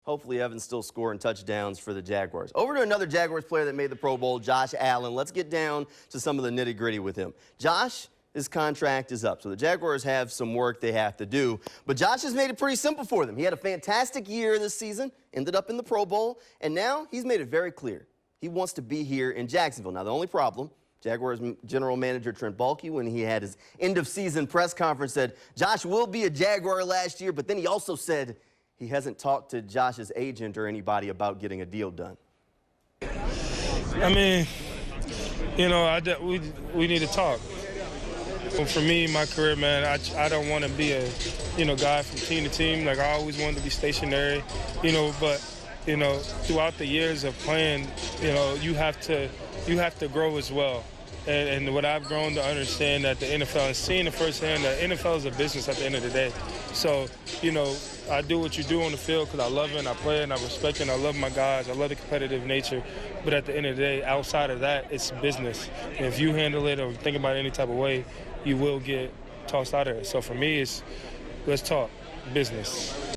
Hopefully Evan's still scoring touchdowns for the Jaguars. Over to another Jaguars player that made the Pro Bowl, Josh Allen. Let's get down to some of the nitty-gritty with him. Josh, his contract is up, so the Jaguars have some work they have to do. But Josh has made it pretty simple for them. He had a fantastic year this season, ended up in the Pro Bowl, and now he's made it very clear. He wants to be here in Jacksonville. Now, the only problem, Jaguars general manager Trent Baalke, when he had his end-of-season press conference, said Josh will be a Jaguar last year, but then he also said he hasn't talked to Josh's agent or anybody about getting a deal done. I mean, you know, we need to talk. For me, my career, man, I don't want to be a, guy from team to team. Like, I always wanted to be stationary, but, throughout the years of playing, you have to grow as well. And what I've grown to understand that the NFL, and seeing it firsthand, that NFL is a business at the end of the day. So, I do what you do on the field because I love it and I play it and I respect it and I love my guys. I love the competitive nature. But at the end of the day, outside of that, it's business. And if you handle it or think about it any type of way, you will get tossed out of it. So for me, it's let's talk business.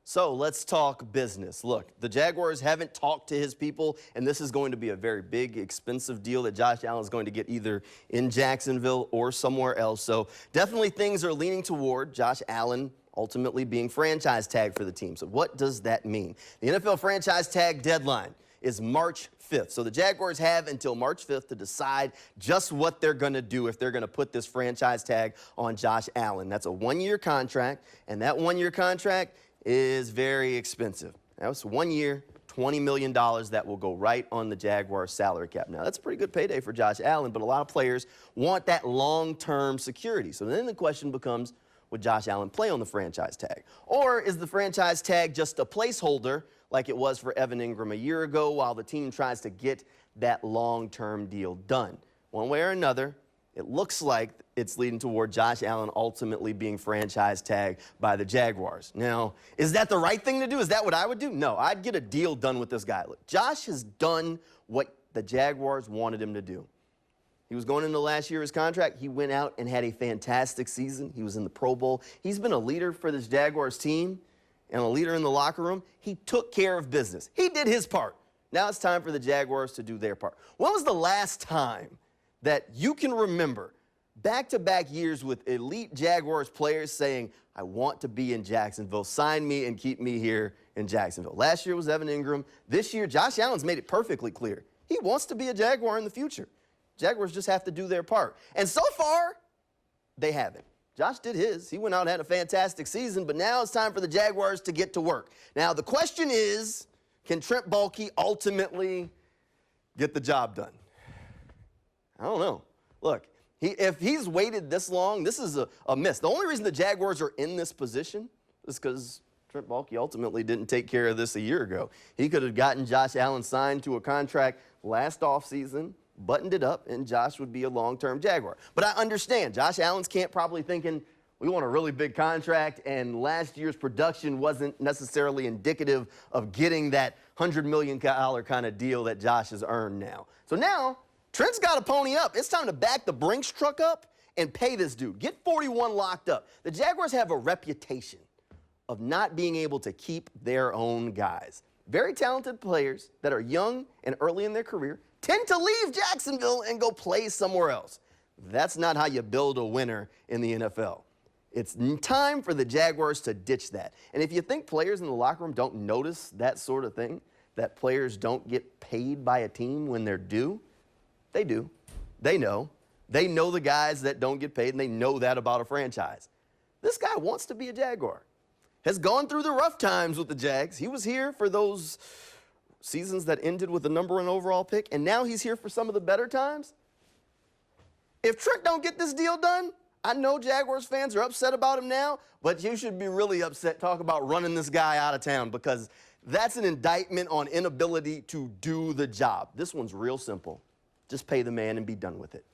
So let's talk business. Look, the Jaguars haven't talked to his people, and this is going to be a very big, expensive deal that Josh Allen is going to get either in Jacksonville or somewhere else. So definitely things are leaning toward Josh Allen ultimately being franchise tagged for the team. So what does that mean? The NFL franchise tag deadline is March 5th. So the Jaguars have until March 5th to decide just what they're going to do if they're going to put this franchise tag on Josh Allen. That's a one-year contract, and that one-year contract is very expensive. That's 1 year, $20 million that will go right on the Jaguars salary cap. Now, that's a pretty good payday for Josh Allen, but a lot of players want that long-term security. So then the question becomes, would Josh Allen play on the franchise tag? Or is the franchise tag just a placeholder like it was for Evan Ingram a year ago while the team tries to get that long-term deal done? One way or another, it looks like it's leading toward Josh Allen ultimately being franchise tagged by the Jaguars. Now, is that the right thing to do? Is that what I would do? No, I'd get a deal done with this guy. Look, Josh has done what the Jaguars wanted him to do. He was going into last year of his contract. He went out and had a fantastic season. He was in the Pro Bowl. He's been a leader for this Jaguars team and a leader in the locker room. He took care of business. He did his part. Now it's time for the Jaguars to do their part. When was the last time that you can remember back-to-back years with elite Jaguars players saying, I want to be in Jacksonville, sign me and keep me here in Jacksonville? Last year was Evan Ingram. This year, Josh Allen's made it perfectly clear. He wants to be a Jaguar in the future. Jaguars just have to do their part. And so far, they haven't. Josh did his. He went out and had a fantastic season, but now it's time for the Jaguars to get to work. Now, the question is, can Trent Baalke ultimately get the job done? I don't know. Look, if he's waited this long, this is a miss. The only reason the Jaguars are in this position is because Trent Baalke ultimately didn't take care of this a year ago. He could have gotten Josh Allen signed to a contract last offseason, buttoned it up, and Josh would be a long-term Jaguar. But I understand. Josh Allen's camp probably thinking, we want a really big contract, and last year's production wasn't necessarily indicative of getting that $100 million kind of deal that Josh has earned now. So now, Trent's got to pony up. It's time to back the Brinks truck up and pay this dude. Get 41 locked up. The Jaguars have a reputation of not being able to keep their own guys. Very talented players that are young and early in their career tend to leave Jacksonville and go play somewhere else. That's not how you build a winner in the NFL. It's time for the Jaguars to ditch that. And if you think players in the locker room don't notice that sort of thing, that players don't get paid by a team when they're due, they do. They know. They know the guys that don't get paid, and they know that about a franchise. This guy wants to be a Jaguar. Has gone through the rough times with the Jags. He was here for those seasons that ended with the #1 overall pick, and now he's here for some of the better times. If Trent don't get this deal done, I know Jaguars fans are upset about him now, but you should be really upset. Talk about running this guy out of town, because that's an indictment on inability to do the job. This one's real simple. Just pay the man and be done with it.